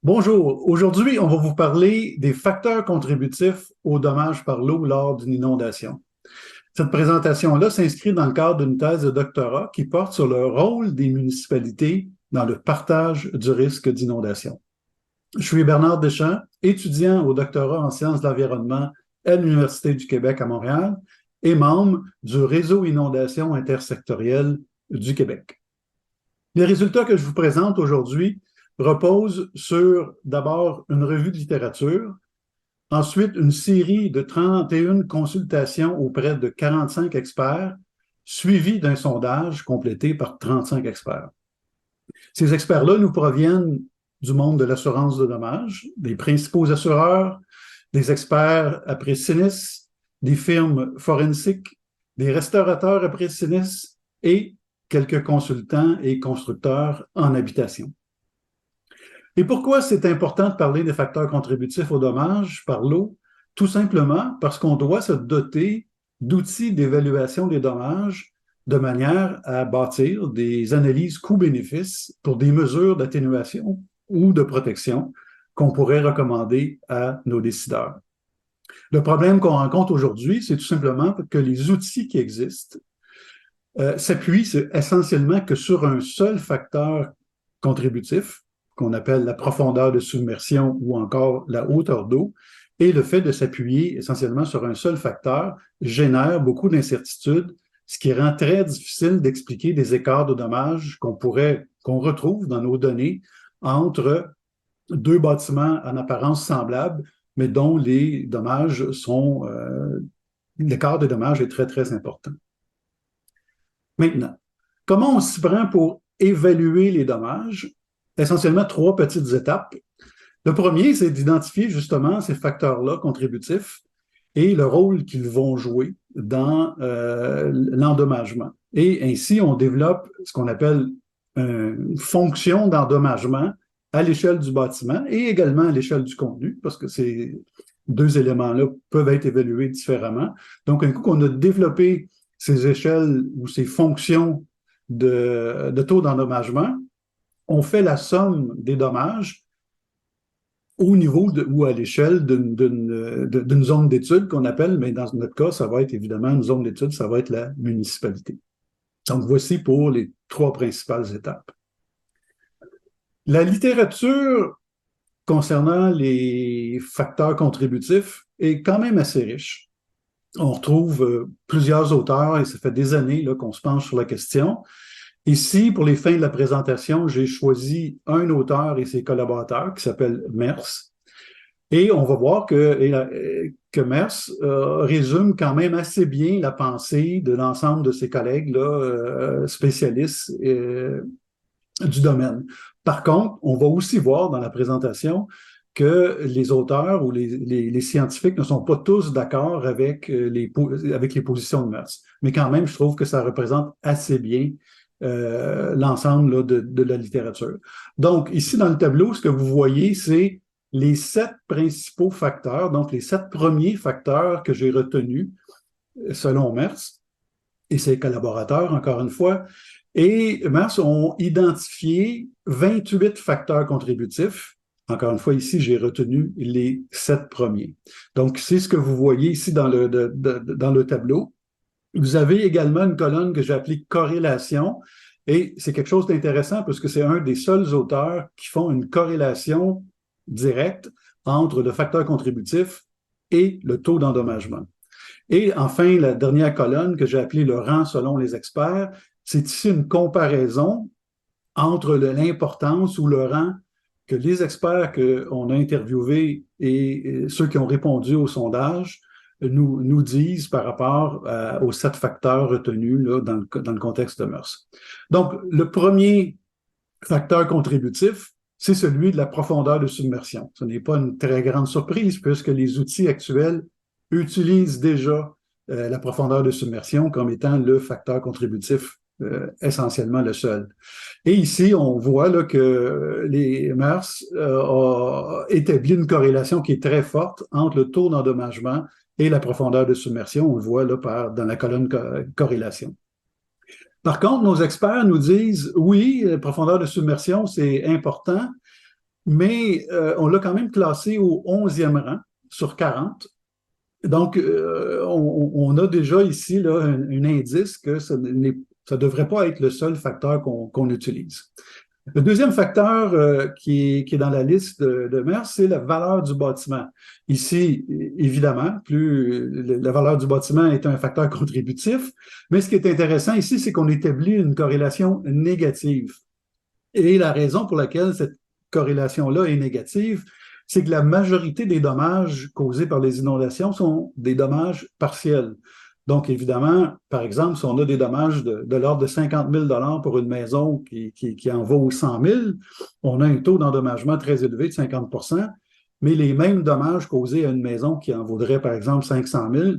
Bonjour, aujourd'hui, on va vous parler des facteurs contributifs aux dommages par l'eau lors d'une inondation. Cette présentation-là s'inscrit dans le cadre d'une thèse de doctorat qui porte sur le rôle des municipalités dans le partage du risque d'inondation. Je suis Bernard Deschamps, étudiant au doctorat en sciences de l'environnement à l'Université du Québec à Montréal et membre du réseau inondation intersectoriel du Québec. Les résultats que je vous présente aujourd'hui reposent sur d'abord une revue de littérature, ensuite une série de 31 consultations auprès de 45 experts, suivies d'un sondage complété par 35 experts. Ces experts-là nous proviennent du monde de l'assurance de dommages, des principaux assureurs, des experts après sinistre, des firmes forensiques, des restaurateurs après sinistre et quelques consultants et constructeurs en habitation. Et pourquoi c'est important de parler des facteurs contributifs aux dommages par l'eau? Tout simplement parce qu'on doit se doter d'outils d'évaluation des dommages de manière à bâtir des analyses coûts-bénéfices pour des mesures d'atténuation ou de protection qu'on pourrait recommander à nos décideurs. Le problème qu'on rencontre aujourd'hui, c'est tout simplement que les outils qui existent s'appuient essentiellement que sur un seul facteur contributif, qu'on appelle la profondeur de submersion ou encore la hauteur d'eau, et le fait de s'appuyer essentiellement sur un seul facteur génère beaucoup d'incertitudes, ce qui rend très difficile d'expliquer des écarts de dommages qu'on retrouve dans nos données entre deux bâtiments en apparence semblables, mais dont l'écart de dommages est très, très important. Maintenant, comment on s'y prend pour évaluer les dommages? Essentiellement, trois petites étapes. Le premier, c'est d'identifier justement ces facteurs-là contributifs et le rôle qu'ils vont jouer dans l'endommagement. Et ainsi, on développe ce qu'on appelle une fonction d'endommagement à l'échelle du bâtiment et également à l'échelle du contenu, parce que ces deux éléments-là peuvent être évalués différemment. Donc, un coup qu'on a développé ces échelles ou ces fonctions de taux d'endommagement, on fait la somme des dommages au niveau ou à l'échelle d'une zone d'étude qu'on appelle, mais dans notre cas, ça va être évidemment une zone d'étude, ça va être la municipalité. Donc, voici pour les trois principales étapes. La littérature concernant les facteurs contributifs est quand même assez riche. On retrouve plusieurs auteurs, et ça fait des années qu'on se penche sur la question. Ici, pour les fins de la présentation, j'ai choisi un auteur et ses collaborateurs qui s'appelle Mers. Et on va voir que Mers résume quand même assez bien la pensée de l'ensemble de ses collègues spécialistes du domaine. Par contre, on va aussi voir dans la présentation que les auteurs ou les scientifiques ne sont pas tous d'accord avec les positions de Mers. Mais quand même, je trouve que ça représente assez bien l'ensemble de la littérature. Donc, ici, dans le tableau, ce que vous voyez, c'est les 7 principaux facteurs, donc les 7 premiers facteurs que j'ai retenus selon Mers et ses collaborateurs, encore une fois. Et Mers ont identifié 28 facteurs contributifs. Encore une fois, ici, j'ai retenu les 7 premiers. Donc, c'est ce que vous voyez ici dans le tableau. Vous avez également une colonne que j'ai appelée corrélation, et c'est quelque chose d'intéressant parce que c'est un des seuls auteurs qui font une corrélation directe entre le facteur contributif et le taux d'endommagement. Et enfin, la dernière colonne que j'ai appelée le rang selon les experts, c'est ici une comparaison entre l'importance ou le rang que les experts qu'on a interviewés et ceux qui ont répondu au sondage nous disent par rapport aux 7 facteurs retenus là, dans le contexte de Mers. Donc, le premier facteur contributif, c'est celui de la profondeur de submersion. Ce n'est pas une très grande surprise puisque les outils actuels utilisent déjà la profondeur de submersion comme étant le facteur contributif essentiellement le seul. Et ici, on voit là, que les Mers a établi une corrélation qui est très forte entre le taux d'endommagement et la profondeur de submersion. On le voit là dans la colonne corrélation. Par contre, nos experts nous disent, oui, la profondeur de submersion, c'est important, mais on l'a quand même classé au 11e rang sur 40. Donc, on a déjà ici là, un indice que ça ne devrait pas être le seul facteur qu'on utilise. Le deuxième facteur qui est dans la liste de MERS, c'est la valeur du bâtiment. Ici, évidemment, la valeur du bâtiment est un facteur contributif, mais ce qui est intéressant ici, c'est qu'on établit une corrélation négative. Et la raison pour laquelle cette corrélation-là est négative, c'est que la majorité des dommages causés par les inondations sont des dommages partiels. Donc, évidemment, par exemple, si on a des dommages de l'ordre de 50 000 pour une maison qui en vaut 100 000, on a un taux d'endommagement très élevé de 50 mais les mêmes dommages causés à une maison qui en vaudrait, par exemple, 500 000,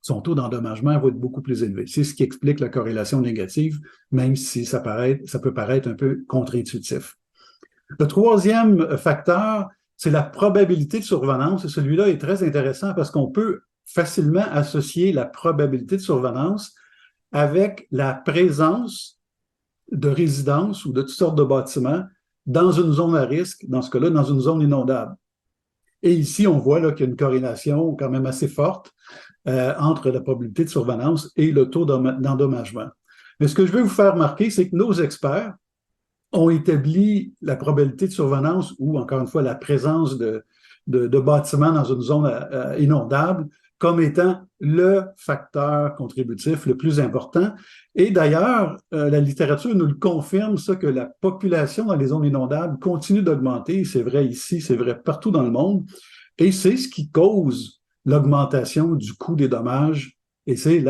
son taux d'endommagement va être beaucoup plus élevé. C'est ce qui explique la corrélation négative, même si ça peut paraître un peu contre-intuitif. Le troisième facteur, c'est la probabilité de survenance. Et celui-là est très intéressant parce qu'on peut facilement associer la probabilité de survenance avec la présence de résidences ou de toutes sortes de bâtiments dans une zone à risque, dans ce cas-là, dans une zone inondable. Et ici, on voit qu'il y a une corrélation quand même assez forte entre la probabilité de survenance et le taux d'endommagement. Mais ce que je veux vous faire remarquer, c'est que nos experts ont établi la probabilité de survenance ou, encore une fois, la présence de bâtiments dans une zone inondable comme étant le facteur contributif le plus important. Et d'ailleurs, la littérature nous le confirme, ça, que la population dans les zones inondables continue d'augmenter. C'est vrai ici, c'est vrai partout dans le monde. Et c'est ce qui cause l'augmentation du coût des dommages. Et c'est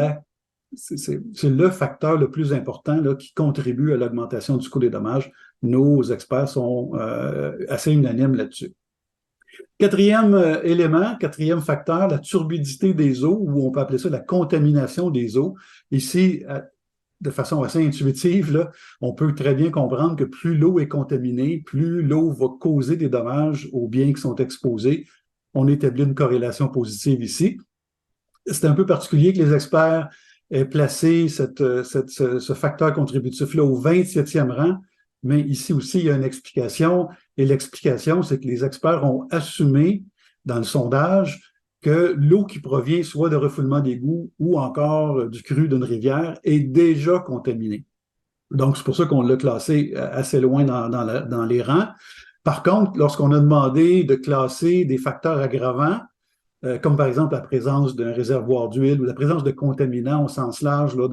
le facteur le plus important là, qui contribue à l'augmentation du coût des dommages. Nos experts sont assez unanimes là-dessus. Quatrième élément, quatrième facteur, la turbidité des eaux, ou on peut appeler ça la contamination des eaux. Ici, de façon assez intuitive, là, on peut très bien comprendre que plus l'eau est contaminée, plus l'eau va causer des dommages aux biens qui sont exposés. On établit une corrélation positive ici. C'est un peu particulier que les experts aient placé ce facteur contributif-là au 27e rang, mais ici aussi, il y a une explication, et l'explication, c'est que les experts ont assumé dans le sondage que l'eau qui provient soit de refoulement d'égouts ou encore du cru d'une rivière est déjà contaminée. Donc, c'est pour ça qu'on l'a classé assez loin dans les rangs. Par contre, lorsqu'on a demandé de classer des facteurs aggravants, comme par exemple la présence d'un réservoir d'huile ou la présence de contaminants au sens large là,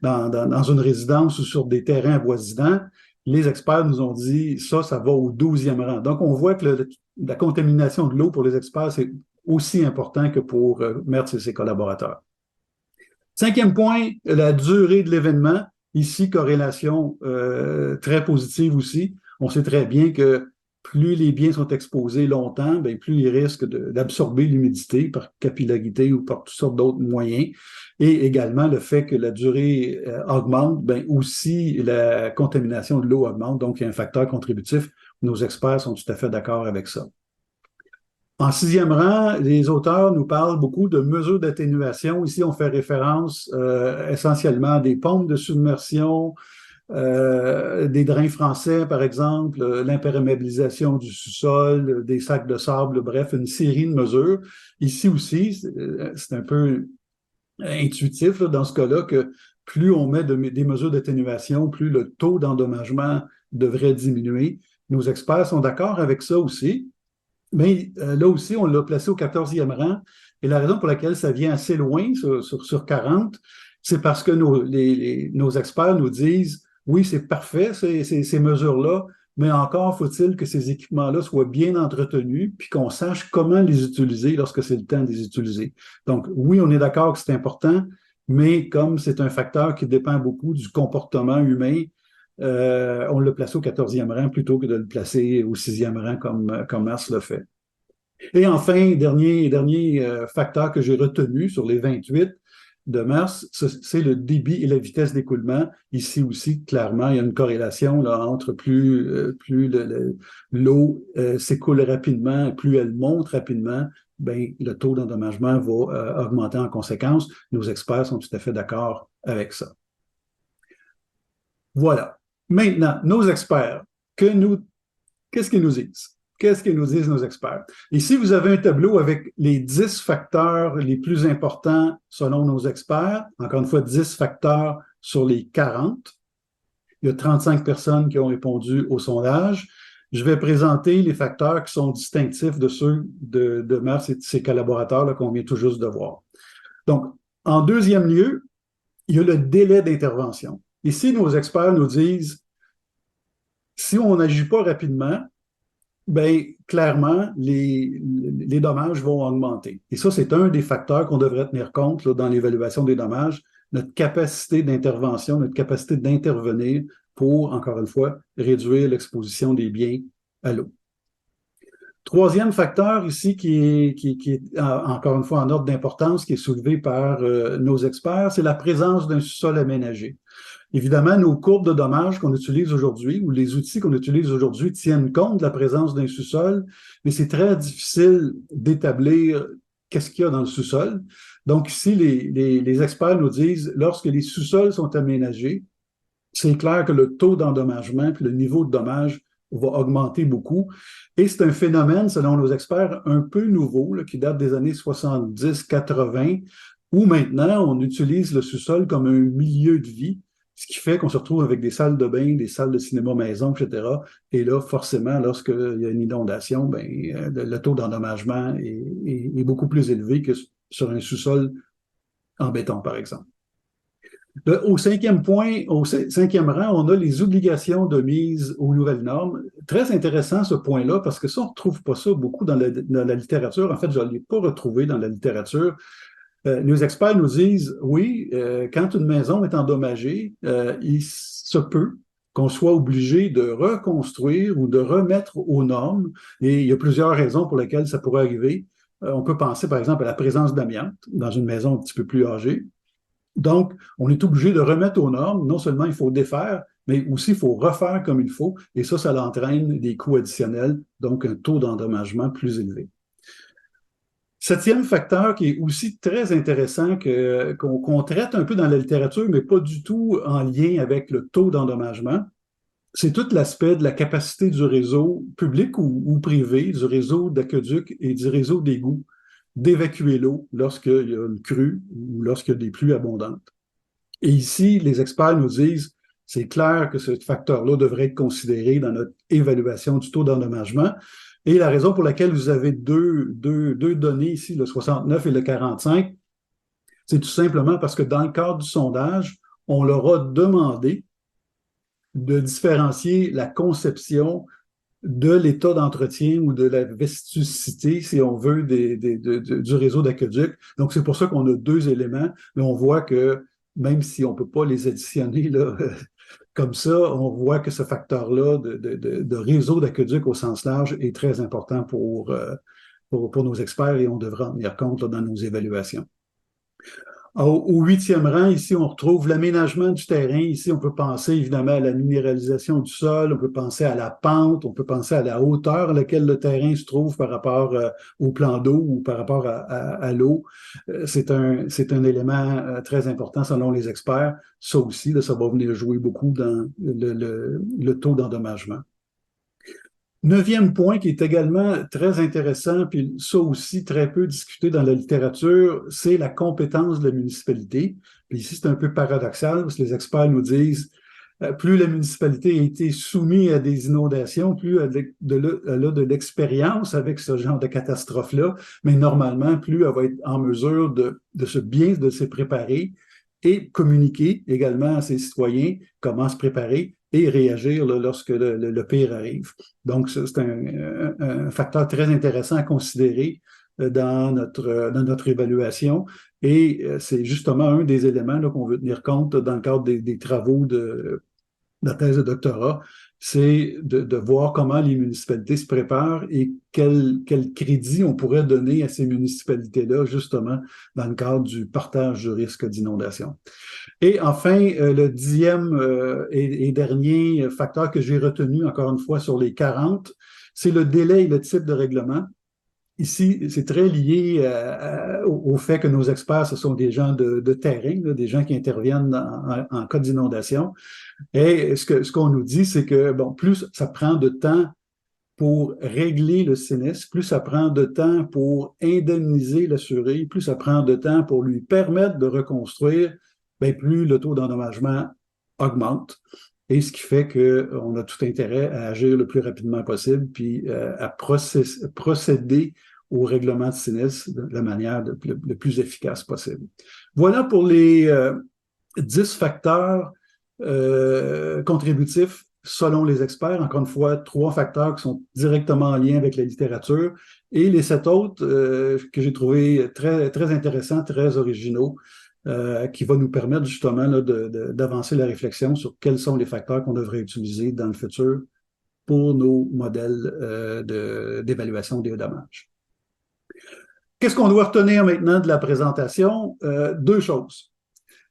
dans une résidence ou sur des terrains avoisinants, les experts nous ont dit ça va au 12e rang. Donc, on voit que la contamination de l'eau pour les experts, c'est aussi important que pour Mertz et ses collaborateurs. Cinquième point, la durée de l'événement. Ici, corrélation très positive aussi. On sait très bien que plus les biens sont exposés longtemps, bien, plus ils risquent d'absorber l'humidité par capillarité ou par toutes sortes d'autres moyens. Et également, le fait que la durée augmente, bien, aussi la contamination de l'eau augmente. Donc, il y a un facteur contributif. Nos experts sont tout à fait d'accord avec ça. En 6e rang, les auteurs nous parlent beaucoup de mesures d'atténuation. Ici, on fait référence essentiellement à des pompes de submersion, des drains français, par exemple, l'imperméabilisation du sous-sol, des sacs de sable, bref, une série de mesures. Ici aussi, c'est un peu intuitif là, dans ce cas-là que plus on met des mesures d'atténuation, plus le taux d'endommagement devrait diminuer. Nos experts sont d'accord avec ça aussi. Mais là aussi, on l'a placé au 14e rang. Et la raison pour laquelle ça vient assez loin sur 40, c'est parce que nos experts nous disent oui, c'est parfait, ces mesures-là, mais encore faut-il que ces équipements-là soient bien entretenus puis qu'on sache comment les utiliser lorsque c'est le temps de les utiliser. Donc, oui, on est d'accord que c'est important, mais comme c'est un facteur qui dépend beaucoup du comportement humain, on l'a placé au 14e rang plutôt que de le placer au 6e rang comme Mars l'a fait. Et enfin, dernier facteur que j'ai retenu sur les 28 de Mars, c'est le débit et la vitesse d'écoulement. Ici aussi, clairement, il y a une corrélation là, entre plus l'eau s'écoule rapidement, plus elle monte rapidement, ben, le taux d'endommagement va augmenter en conséquence. Nos experts sont tout à fait d'accord avec ça. Voilà. Maintenant, nos experts, que nous Qu'est-ce qu'ils nous disent? Qu'est-ce qu'ils nous disent nos experts? Ici, vous avez un tableau avec les 10 facteurs les plus importants selon nos experts. Encore une fois, 10 facteurs sur les 40. Il y a 35 personnes qui ont répondu au sondage. Je vais présenter les facteurs qui sont distinctifs de ceux de Mars et de ses collaborateurs qu'on vient tout juste de voir. Donc, en deuxième lieu, il y a le délai d'intervention. Ici, nos experts nous disent, si on n'agit pas rapidement, bien, clairement, les dommages vont augmenter. Et ça, c'est un des facteurs qu'on devrait tenir compte là, dans l'évaluation des dommages, notre capacité d'intervention, notre capacité d'intervenir pour, encore une fois, réduire l'exposition des biens à l'eau. Troisième facteur ici qui est encore une fois en ordre d'importance, qui est soulevé par nos experts, c'est la présence d'un sous-sol aménagé. Évidemment, nos courbes de dommages qu'on utilise aujourd'hui ou les outils qu'on utilise aujourd'hui tiennent compte de la présence d'un sous-sol, mais c'est très difficile d'établir qu'est-ce qu'il y a dans le sous-sol. Donc ici, les experts nous disent, lorsque les sous-sols sont aménagés, c'est clair que le taux d'endommagement puis le niveau de dommage va augmenter beaucoup. Et c'est un phénomène, selon nos experts, un peu nouveau, là, qui date des années 70-80, où maintenant on utilise le sous-sol comme un milieu de vie, ce qui fait qu'on se retrouve avec des salles de bain, des salles de cinéma maison, etc. Et là, forcément, lorsqu'il y a une inondation, ben, le taux d'endommagement est beaucoup plus élevé que sur un sous-sol en béton, par exemple. Au cinquième point, au cinquième rang, on a les obligations de mise aux nouvelles normes. Très intéressant ce point-là, parce que ça, on ne retrouve pas ça beaucoup dans la littérature. En fait, je ne l'ai pas retrouvé dans la littérature. Nos experts nous disent, oui, quand une maison est endommagée, il se peut qu'on soit obligé de reconstruire ou de remettre aux normes. Et il y a plusieurs raisons pour lesquelles ça pourrait arriver. On peut penser, par exemple, à la présence d'amiante dans une maison un petit peu plus âgée. Donc, on est obligé de remettre aux normes. Non seulement il faut défaire, mais aussi il faut refaire comme il faut. Et ça entraîne des coûts additionnels, donc un taux d'endommagement plus élevé. Septième facteur qui est aussi très intéressant, qu'on traite un peu dans la littérature, mais pas du tout en lien avec le taux d'endommagement, c'est tout l'aspect de la capacité du réseau public ou privé, du réseau d'aqueduc et du réseau d'égouts, d'évacuer l'eau lorsqu'il y a une crue ou lorsqu'il y a des pluies abondantes. Et ici, les experts nous disent, c'est clair que ce facteur-là devrait être considéré dans notre évaluation du taux d'endommagement. Et la raison pour laquelle vous avez deux données ici, le 69 et le 45, c'est tout simplement parce que dans le cadre du sondage, on leur a demandé de différencier la conception de l'état d'entretien ou de la vestusité, si on veut, du réseau d'aqueduc. Donc, c'est pour ça qu'on a deux éléments, mais on voit que même si on ne peut pas les additionner là, comme ça, on voit que ce facteur-là de réseau d'aqueduc au sens large est très important pour nos experts et on devra en tenir compte là, dans nos évaluations. Au huitième rang, ici, on retrouve l'aménagement du terrain. Ici, on peut penser évidemment à la minéralisation du sol, on peut penser à la pente, on peut penser à la hauteur à laquelle le terrain se trouve par rapport au plan d'eau ou par rapport à l'eau. C'est un élément très important selon les experts. Ça aussi, là, ça va venir jouer beaucoup dans le taux d'endommagement. Neuvième point qui est également très intéressant, puis ça aussi très peu discuté dans la littérature, c'est la compétence de la municipalité. Puis ici, c'est un peu paradoxal parce que les experts nous disent plus la municipalité a été soumise à des inondations, plus elle a de l'expérience avec ce genre de catastrophe-là, mais normalement, plus elle va être en mesure de se préparer et communiquer également à ses citoyens comment se préparer et réagir là, lorsque le pire arrive. Donc, c'est un facteur très intéressant à considérer dans notre évaluation et c'est justement un des éléments qu'on veut tenir compte dans le cadre des travaux de la thèse de doctorat, c'est de voir comment les municipalités se préparent et quel crédit on pourrait donner à ces municipalités-là, justement, dans le cadre du partage du risque d'inondation. Et enfin, le dixième et dernier facteur que j'ai retenu, encore une fois, sur les 40, c'est le délai et le type de règlement. Ici, c'est très lié au fait que nos experts, ce sont des gens de terrain, là, des gens qui interviennent en cas d'inondation. Et ce qu'on nous dit, c'est que bon, plus ça prend de temps pour régler le sinistre, plus ça prend de temps pour indemniser l'assuré, plus ça prend de temps pour lui permettre de reconstruire, bien, plus le taux d'endommagement augmente. Et ce qui fait qu'on a tout intérêt à agir le plus rapidement possible, puis à procéder au règlement de sinistre de la manière le plus efficace possible. Voilà pour les 10 facteurs contributifs selon les experts. Encore une fois, 3 facteurs qui sont directement en lien avec la littérature et les 7 autres que j'ai trouvés très, très intéressants, très originaux, qui va nous permettre justement là, d'avancer la réflexion sur quels sont les facteurs qu'on devrait utiliser dans le futur pour nos modèles d'évaluation des dommages. Qu'est-ce qu'on doit retenir maintenant de la présentation? 2 choses.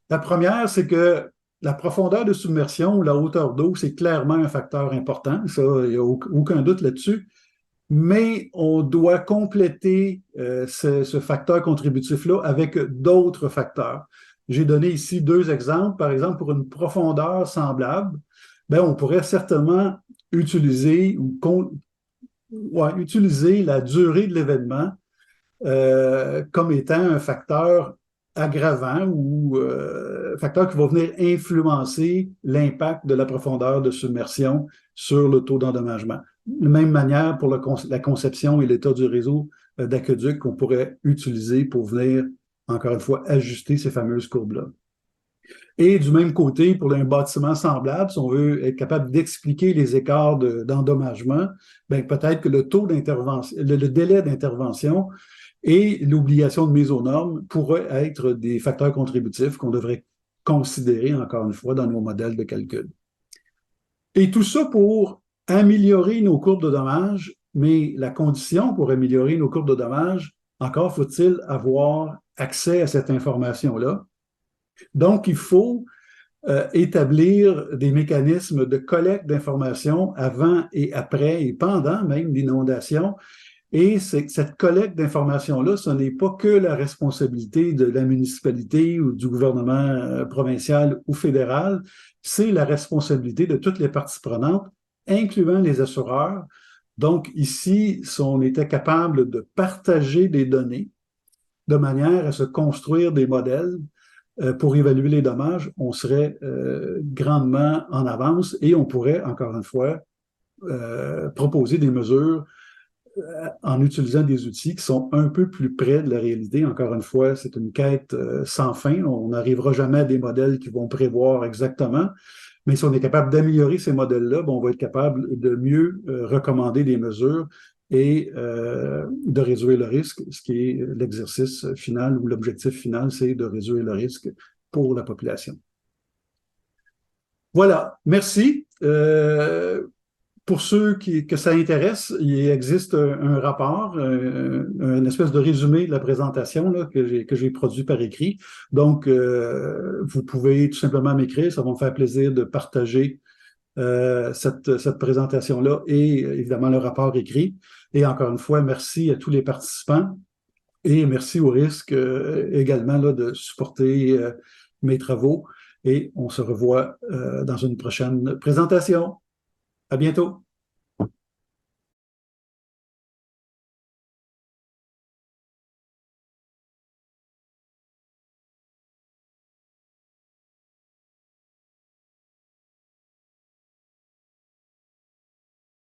La première, c'est que la profondeur de submersion ou la hauteur d'eau, c'est clairement un facteur important. Ça, il n'y a aucun doute là-dessus. Mais on doit compléter ce facteur contributif-là avec d'autres facteurs. J'ai donné ici 2 exemples. Par exemple, pour une profondeur semblable, bien, on pourrait certainement utiliser utiliser la durée de l'événement comme étant un facteur aggravant ou facteur qui va venir influencer l'impact de la profondeur de submersion sur le taux d'endommagement. De même manière pour la conception et l'état du réseau d'aqueduc qu'on pourrait utiliser pour venir, encore une fois, ajuster ces fameuses courbes-là. Et du même côté, pour un bâtiment semblable, si on veut être capable d'expliquer les écarts d'endommagement, ben peut-être que le taux d'intervention, le délai d'intervention et l'obligation de mise aux normes pourraient être des facteurs contributifs qu'on devrait considérer, encore une fois, dans nos modèles de calcul. Et tout ça pour améliorer nos courbes de dommages, mais la condition pour améliorer nos courbes de dommages, encore faut-il avoir accès à cette information-là. Donc, il faut établir des mécanismes de collecte d'informations avant et après et pendant même l'inondation. Et cette collecte d'informations-là, ce n'est pas que la responsabilité de la municipalité ou du gouvernement provincial ou fédéral, c'est la responsabilité de toutes les parties prenantes, incluant les assureurs. Donc ici, si on était capable de partager des données de manière à se construire des modèles pour évaluer les dommages, on serait grandement en avance et on pourrait, encore une fois, proposer des mesures en utilisant des outils qui sont un peu plus près de la réalité. Encore une fois, c'est une quête sans fin. On n'arrivera jamais à des modèles qui vont prévoir exactement, mais si on est capable d'améliorer ces modèles-là, on va être capable de mieux recommander des mesures et de réduire le risque, ce qui est l'exercice final ou l'objectif final, c'est de réduire le risque pour la population. Voilà, merci. Pour ceux que ça intéresse, il existe un rapport, une espèce de résumé de la présentation là, que j'ai produit par écrit. Donc, vous pouvez tout simplement m'écrire, ça va me faire plaisir de partager cette présentation-là et évidemment le rapport écrit. Et encore une fois, merci à tous les participants et merci au risque également là, de supporter mes travaux. Et on se revoit dans une prochaine présentation. À bientôt.